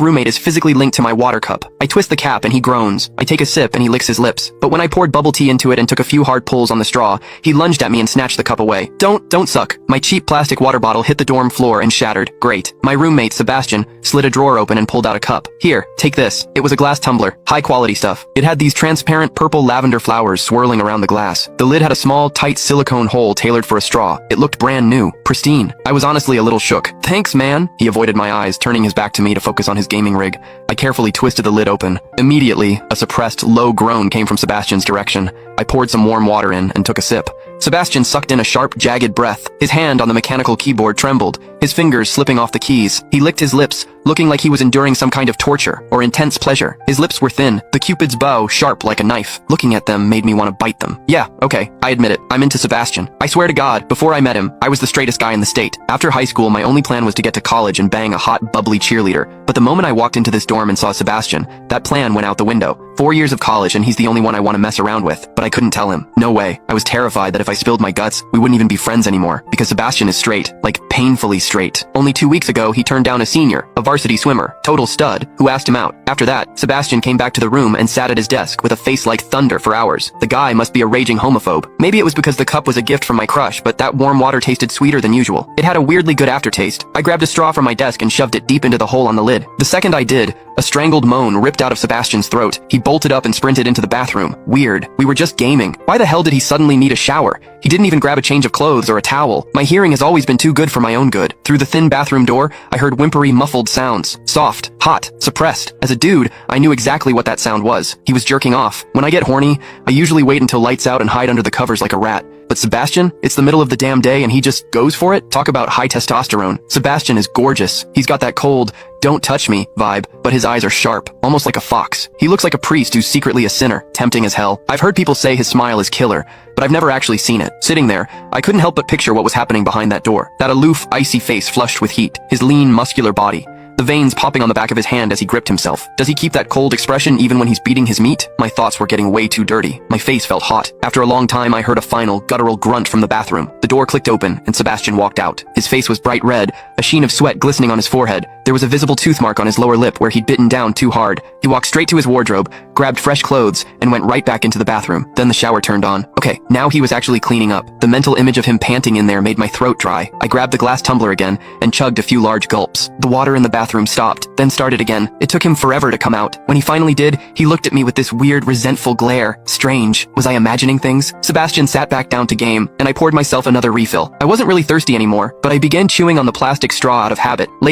roommate is physically linked to my water cup. I twist the cap and he groans. I take a sip and he licks his lips. But when I poured bubble tea into it and took a few hard pulls on the straw, he lunged at me and snatched the cup away. Don't suck. My cheap plastic water bottle hit the dorm floor and shattered. Great. My roommate, Sebastian, slid a drawer open and pulled out a cup. Here, take this. It was a glass tumbler. High quality stuff. It had these transparent purple lavender flowers swirling around the glass. The lid had a small, tight silicone hole tailored for a straw. It looked brand new. Pristine. I was honestly a little shook. Thanks, man. He avoided my eyes, turning his back to me to focus on his gaming rig. I carefully twisted the lid open. Immediately, a suppressed, low groan came from Sebastian's direction. I poured some warm water in and took a sip. Sebastian sucked in a sharp, jagged breath. His hand on the mechanical keyboard trembled, his fingers slipping off the keys. He licked his lips, looking like he was enduring some kind of torture or intense pleasure. His lips were thin, the Cupid's bow sharp like a knife. Looking at them made me want to bite them. Yeah, okay, I admit it. I'm into Sebastian. I swear to God, before I met him, I was the straightest guy in the state. After high school, my only plan was to get to college and bang a hot, bubbly cheerleader. But the moment I walked into this dorm and saw Sebastian, that plan went out the window. 4 years of college and he's the only one I want to mess around with. But I couldn't tell him. No way. I was terrified that if I spilled my guts, we wouldn't even be friends anymore. Because Sebastian is straight. Like, painfully straight. Only 2 weeks ago, he turned down a senior, a varsity swimmer, total stud, who asked him out. After that, Sebastian came back to the room and sat at his desk with a face like thunder for hours. The guy must be a raging homophobe. Maybe it was because the cup was a gift from my crush, but that warm water tasted sweeter than usual. It had a weirdly good aftertaste. I grabbed a straw from my desk and shoved it deep into the hole on the lid. The second I did, a strangled moan ripped out of Sebastian's throat. He bolted up and sprinted into the bathroom. Weird. We were just gaming. Why the hell did he suddenly need a shower? He didn't even grab a change of clothes or a towel. My hearing has always been too good for my own good. Through the thin bathroom door, I heard whimpery, muffled sounds. Soft, hot, suppressed. As a dude, I knew exactly what that sound was. He was jerking off. When I get horny, I usually wait until lights out and hide under the covers like a rat. But Sebastian, it's the middle of the damn day and he just goes for it? Talk about high testosterone. Sebastian is gorgeous. He's got that cold, don't touch me vibe, but his eyes are sharp, almost like a fox. He looks like a priest who's secretly a sinner, tempting as hell. I've heard people say his smile is killer, but I've never actually seen it. Sitting there, I couldn't help but picture what was happening behind that door. That aloof, icy face flushed with heat, his lean, muscular body. The veins popping on the back of his hand as he gripped himself. Does he keep that cold expression even when he's beating his meat? My thoughts were getting way too dirty. My face felt hot. After a long time, I heard a final, guttural grunt from the bathroom. The door clicked open, and Sebastian walked out. His face was bright red, a sheen of sweat glistening on his forehead. There was a visible tooth mark on his lower lip where he'd bitten down too hard. He walked straight to his wardrobe, grabbed fresh clothes, and went right back into the bathroom. Then the shower turned on. Okay, now he was actually cleaning up. The mental image of him panting in there made my throat dry. I grabbed the glass tumbler again and chugged a few large gulps. The water in the bathroom stopped, then started again. It took him forever to come out. When he finally did, he looked at me with this weird, resentful glare. Strange. Was I imagining things? Sebastian sat back down to game, and I poured myself another refill. I wasn't really thirsty anymore, but I began chewing on the plastic straw out of habit. Lazily